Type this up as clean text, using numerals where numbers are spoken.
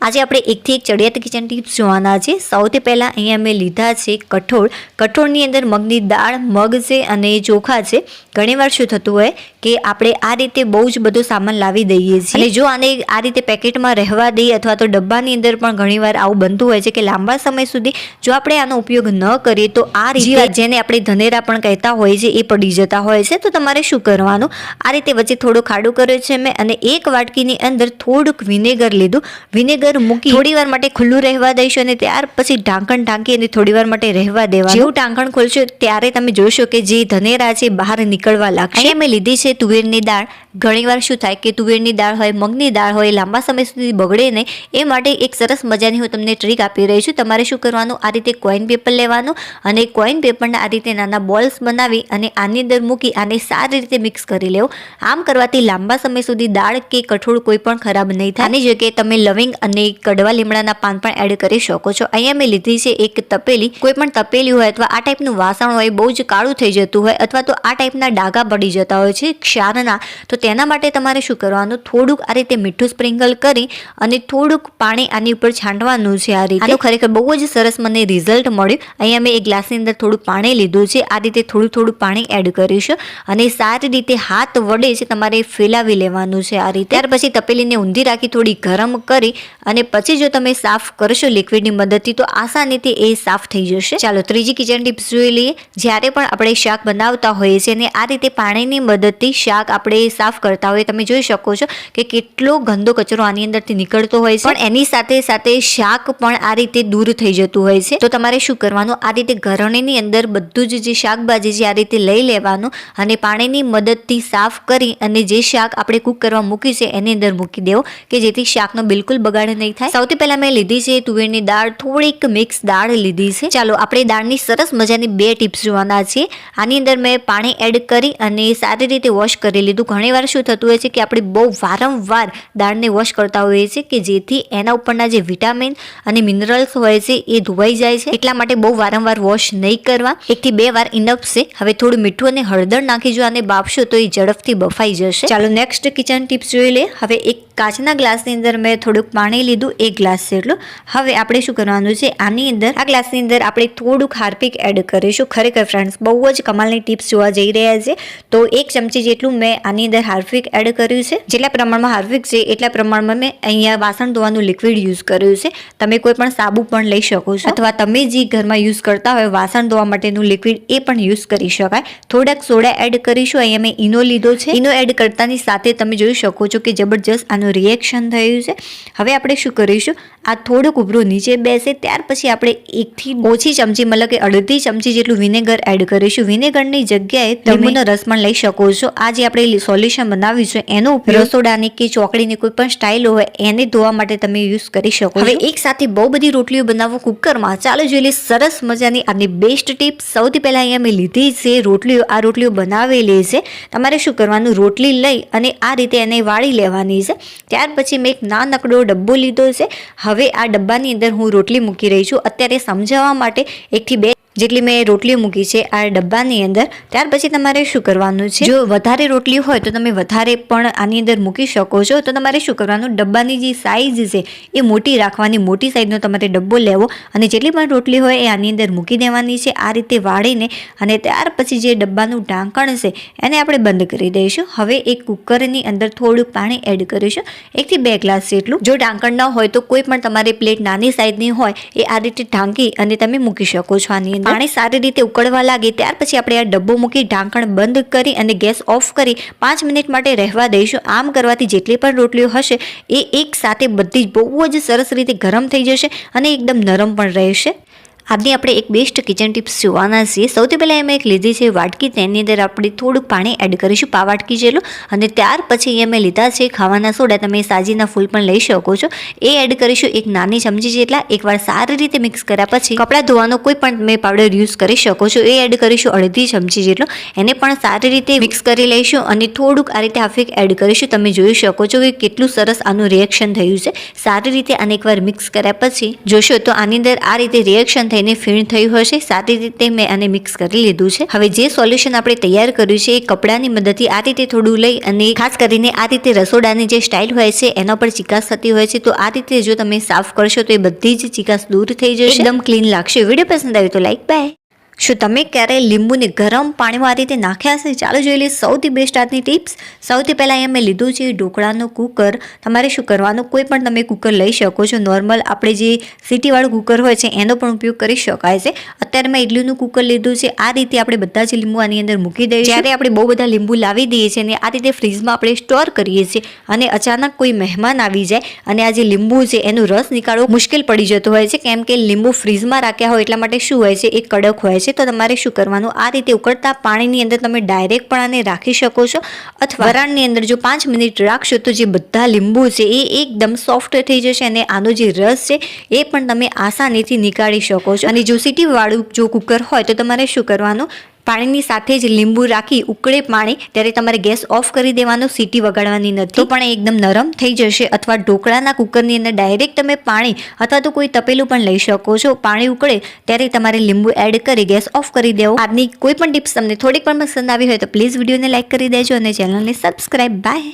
આજે આપણે એકથી એક ચડિયાત કિચન ટિપ્સ જોવાના છે। સૌથી પહેલાં અહીંયા મેં લીધા છે કઠોળ। કઠોળની અંદર મગની દાળ, મગ છે અને ચોખા છે। ઘણીવાર શું થતું હોય કે આપણે આ રીતે બહુ જ બધો સામાન લાવી દઈએ છીએ અને જો આને આ રીતે પેકેટમાં રહેવા દઈએ અથવા તો ડબ્બાની અંદર પણ ઘણીવાર આવું બનતું હોય છે કે લાંબા સમય સુધી જો આપણે આનો ઉપયોગ ન કરીએ તો આ રીતે જેને આપણે ધનેરા પણ કહેતા હોય છે એ પડી જતા હોય છે। તો તમારે શું કરવાનું, આ રીતે વચ્ચે થોડો ખાડો કર્યો છે મેં અને એક વાટકીની અંદર થોડુંક વિનેગર લીધું। વિનેગર મૂકી થોડી વાર માટે ખુલ્લું રહેવા દઈશું અને ત્યાર પછી ઢાંકણ ઢાંકી અને થોડી વાર માટે રહેવા દેવા। જેવું ઢાંકણ ખોલશો ત્યારે તમે જોશો કે જે ધનેરા છે બહાર નીકળવા લાગશે। અહીંયા મેં લીધી છે તુવેરની દાળ। ઘણીવાર શું થાય કે તુવેરની દાળ હોય, મગની દાળ હોય, લાંબા સમય સુધી બગડે નહીં એ માટે એક સરસ મજાની હું તમને ટ્રીક આપી રહી છું। તમારે શું કરવાનું, આ રીતે કોઈન પેપર લેવાનું અને કોઈન પેપરના આ રીતે નાના બોલ્સ બનાવી અને આની અંદર મૂકી આને સારી રીતે મિક્સ કરી લેવું। આમ કરવાથી લાંબા સમય સુધી દાળ કે કઠોળ કોઈ પણ ખરાબ નહીં થાય। આની જગ્યાએ તમે લવિંગ અને કડવા લીમડાના પાન પણ એડ કરી શકો છો। અહીંયા મેં લીધી છે એક તપેલી। કોઈ પણ તપેલી હોય અથવા આ ટાઈપનું વાસણ હોય બહુ જ કાળું થઈ જતું હોય અથવા તો આ ટાઈપના ડાઘા પડી જતા હોય છે ક્ષારના, તો તેના માટે તમારે શું કરવાનું, થોડુંક આ રીતે મીઠું સ્પ્રિંકલ કરી અને થોડુંક પાણી આની ઉપર છાંટવાનું છે। આ રીતે ખરેખર બહુ જ સરસ મને રિઝલ્ટ મળ્યું। અહીંયા મેં એક ગ્લાસની અંદર થોડું પાણી લીધું છે। આ રીતે થોડું થોડું પાણી એડ કરીશું અને સારી રીતે હાથ વડે છે તમારે ફેલાવી લેવાનું છે આ રીતે। ત્યાર પછી તપેલીને ઊંધી રાખી થોડી ગરમ કરી અને પછી જો તમે સાફ કરશો લિક્વિડની મદદથી તો આસાનીથી એ સાફ થઈ જશે। ચાલો ત્રીજી કિચન ટિપ્સ જોઈ લઈએ। જ્યારે પણ આપણે શાક બનાવતા હોઈએ છીએ અને આ રીતે પાણીની મદદથી શાક આપણે સાફ કરતા હોઈએ, તમે જોઈ શકો છો કે કેટલો ગંદો કચરો આની અંદરથી નીકળતો હોય છે, પણ એની સાથે સાથે શાક પણ આ રીતે દૂર થઈ જતું હોય છે। તો તમારે શું કરવાનું, આ રીતે ઘરણીની અંદર બધું જ જે શાકભાજી છે આ રીતે લઈ લેવાનું અને પાણીની મદદથી સાફ કરી અને જે શાક આપણે કૂક કરવા મૂકી છે એની અંદર મૂકી દેવો કે જેથી શાકનો બિલકુલ બગાડ નહીં થાય। સૌથી પહેલા મેં લીધી છે તુવેરની દાળ, થોડીક મિક્સ દાળ લીધી છે। ચાલો આપણે દાળની સરસ મજાની બે ટિપ્સ જોવાના છે। આની અંદર મેં પાણી એડ કરી અને સારી રીતે વોશ કરી લીધું। ઘણીવાર શું થતું હોય છે કે આપણે બહુ વારંવાર દાળને વોશ કરતા હોઈએ છીએ કે જેથી એના ઉપરના જે વિટામિન અને મિનરલ્સ હોય છે એ ધોવાઈ જાય છે, એટલા માટે બહુ વારંવાર વોશ નહીં કરવા, 1 થી 2 વાર ઇનફ છે। હવે થોડું મીઠું અને હળદર નાખી જો આને બાફશો તો એ ઝડપથી બફાઈ જશે। ચાલો નેક્સ્ટ કિચન ટિપ્સ જોઈ લે। હવે એક કાચના ગ્લાસની અંદર મેં થોડુંક પાણી લીધું, 1 ગ્લાસ જેટલું। હવે આપણે શું કરવાનું છે, આની અંદર આ ગ્લાસની અંદર આપણે થોડુંક હાર્પિક એડ કરીશું। ખરેખર ફ્રેન્ડ્સ બહુ જ કમાલની ટિપ્સ જોવા જઈ રહ્યા છે। તો 1 ચમચી જેટલું મેં આની અંદર હાર્પિક એડ કર્યું છે। જેટલા પ્રમાણમાં હાર્પિક છે એટલા પ્રમાણમાં મેં અહીંયા વાસણ ધોવાનું લિક્વિડ યુઝ કર્યું છે। તમે કોઈ પણ સાબુ પણ લઈ શકો છો અથવા તમે જે ઘરમાં યુઝ કરતા હોય વાસણ ધોવા માટેનું લિક્વિડ એ પણ યુઝ કરી શકાય। થોડાક સોડા એડ કરીશું। અહીંયા મેં ઈનો લીધો છે। ઈનો એડ કરતાની સાથે તમે જોઈ શકો છો કે જબરજસ્ત આનું રિએક્શન થયું છે। હવે આપણે શું કરીશું, આ થોડુંક ઉભરું નીચે બેસે ત્યાર પછી આપણે 1 થી ઓછી ચમચી મતલબ કે અડધી ચમચી જેટલું વિનેગર એડ કરીશું। વિનેગરની જગ્યાએ લીંબુનો રસ પણ લઈ શકો છો। આ જે આપણે સોલ્યુશન બનાવ્યું છે એનો ઉપયોગ રસોડાની કે ચોકડીની કોઈ પણ સ્ટાઇલ હોય એને ધોવા માટે તમે યુઝ કરી શકો। હવે એક સાથે બહુ બધી રોટલીઓ બનાવો કુકરમાં। ચાલો જોઈ લઈએ સરસ મજાની આની બેસ્ટ ટીપ। સૌથી પહેલા અહીંયા મેં લીધી છે રોટલીઓ। આ રોટલીઓ બનાવેલી છે। તમારે શું કરવાનું, રોટલી લઈ અને આ રીતે એને વાળી લેવાની છે। ત્યાર પછી મેં એક નાનકડો ડબ્બો લીધો છે। હવે આ ડબ્બાની અંદર હું રોટલી મૂકી રહી છું। અત્યારે સમજાવવા માટે 1 થી 2 જેટલી મેં રોટલીઓ મૂકી છે આ ડબ્બાની અંદર। ત્યાર પછી તમારે શું કરવાનું છે, જો વધારે રોટલી હોય તો તમે વધારે પણ આની અંદર મૂકી શકો છો। તો તમારે શું કરવાનું, ડબ્બાની જે સાઇઝ છે એ મોટી રાખવાની, મોટી સાઇઝનો તમારે ડબ્બો લેવો અને જેટલી પણ રોટલી હોય એ આની અંદર મૂકી દેવાની છે આ રીતે વાળીને। અને ત્યાર પછી જે ડબ્બાનું ઢાંકણ છે એને આપણે બંધ કરી દઈશું। હવે એક કુકરની અંદર થોડું પાણી એડ કરીશું, 1 થી 2 ગ્લાસ જેટલું। જો ઢાંકણ ન હોય તો કોઈ પણ તમારી પ્લેટ નાની સાઇઝની હોય એ આ રીતે ઢાંકી અને તમે મૂકી શકો છો આની અંદર। પાણી સારી રીતે ઉકળવા લાગે ત્યાર પછી આપણે આ ડબ્બો મૂકી ઢાંકણ બંધ કરી અને ગેસ ઓફ કરી 5 મિનિટ માટે રહેવા દઈશું। આમ કરવાથી જેટલી પણ રોટલીઓ હશે એ એક સાથે બધી જ બહુ જ સરસ રીતે ગરમ થઈ જશે અને એકદમ નરમ પણ રહેશે। આજની આપણે એક બેસ્ટ કિચન ટિપ્સ જોવાના છીએ। સૌથી પહેલાં એમાં એક લીધી છે વાટકી, તેની અંદર આપણે થોડુંક પાણી એડ કરીશું, પા વાટકી જેટલું। અને ત્યાર પછી અહીંયા મેં લીધા છે ખાવાના સોડા, તમે સાજીના ફૂલ પણ લઈ શકો છો, એ એડ કરીશું 1 નાની ચમચી જેટલા। એકવાર સારી રીતે મિક્સ કર્યા પછી કપડાં ધોવાનો કોઈ પણ તમે પાવડર યુઝ કરી શકો છો, એ એડ કરીશું અડધી ચમચી જેટલો। એને પણ સારી રીતે મિક્સ કરી લઈશું અને થોડુંક આ રીતે હાર્પિક એડ કરીશું। તમે જોઈ શકો છો કે કેટલું સરસ આનું રિએક્શન થયું છે। સારી રીતે આને એકવાર મિક્સ કર્યા પછી જોશો તો આની અંદર આ રીતે રિએક્શન થઈને ફીણ થયું હશે. સારી રીતે મેં આને મિક્સ કરી લીધું છે. હવે જે સોલ્યુશન આપણે તૈયાર કર્યું છે એ કપડાની મદદથી આ રીતે થોડું લઈ અને ખાસ કરીને આ રીતે રસોડાની જે સ્ટાઇલ હોય છે એના પર ચિકાસ થતી હોય છે, તો આ રીતે જો તમે સાફ કરશો તો એ બધી જ ચિકાસ દૂર થઈ જશે, એકદમ ક્લીન લાગશે. વિડીયો પસંદ આવ્યો તો લાઈક બાય. શું તમે ક્યારેય લીંબુને ગરમ પાણીમાં આ રીતે નાખ્યા હશે? ચાલો જોઈ લઈએ સૌથી બેસ્ટ આજની ટિપ્સ. સૌથી પહેલાં અહીંયા મેં લીધું છે ઢોકળાનું કુકર. તમારે શું કરવાનું, કોઈ પણ તમે કુકર લઈ શકો છો. નોર્મલ આપણે જે સીટીવાળું કુકર હોય છે એનો પણ ઉપયોગ કરી શકાય છે. અત્યારે મેં ઇડલીનું કુકર લીધું છે. આ રીતે આપણે બધા જ લીંબુ આની અંદર મૂકી દઈએ. જ્યારે આપણે બહુ બધા લીંબુ લાવી દઈએ છીએ અને આ રીતે ફ્રીજમાં આપણે સ્ટોર કરીએ છીએ અને અચાનક કોઈ મહેમાન આવી જાય અને આ જે લીંબુ છે એનો રસ નીકાળવો મુશ્કેલ પડી જતો હોય છે, કેમ કે લીંબુ ફ્રીજમાં રાખ્યા હોય એટલા માટે શું હોય છે એ કડક હોય છે. તો તમારે શું કરવાનું, આ રીતે ઉકળતા પાણીની અંદર તમે ડાયરેક્ટ પણ આને રાખી શકો છો અથવા વરાળની અંદર જો 5 મિનિટ રાખશો તો જે બધા લીંબુ છે એ એકદમ સોફ્ટ થઈ જશે અને આનો જે રસ છે એ પણ તમે આસાનીથી નીકાળી શકો છો. અને જો સીટી વાળું જો કુકર હોય તો તમારે શું કરવાનું, પાણીની સાથે જ લીંબુ રાખી ઉકળે પાણી ત્યારે તમારે ગેસ ઓફ કરી દેવાનો, સીટી વગાડવાની નથી, તો પણ એકદમ નરમ થઈ જશે. અથવા ઢોકળાના કુકરની અંદર ડાયરેક્ટ તમે પાણી અથવા તો કોઈ તપેલું પણ લઈ શકો છો. પાણી ઉકળે ત્યારે તમારે લીંબુ એડ કરી ગેસ ઓફ કરી દેવો. આજની કોઈ પણ ટિપ્સ તમને થોડીક પણ પસંદ આવી હોય તો પ્લીઝ વિડીયોને લાઈક કરી દેજો અને ચેનલને સબસ્ક્રાઈબ. બાય.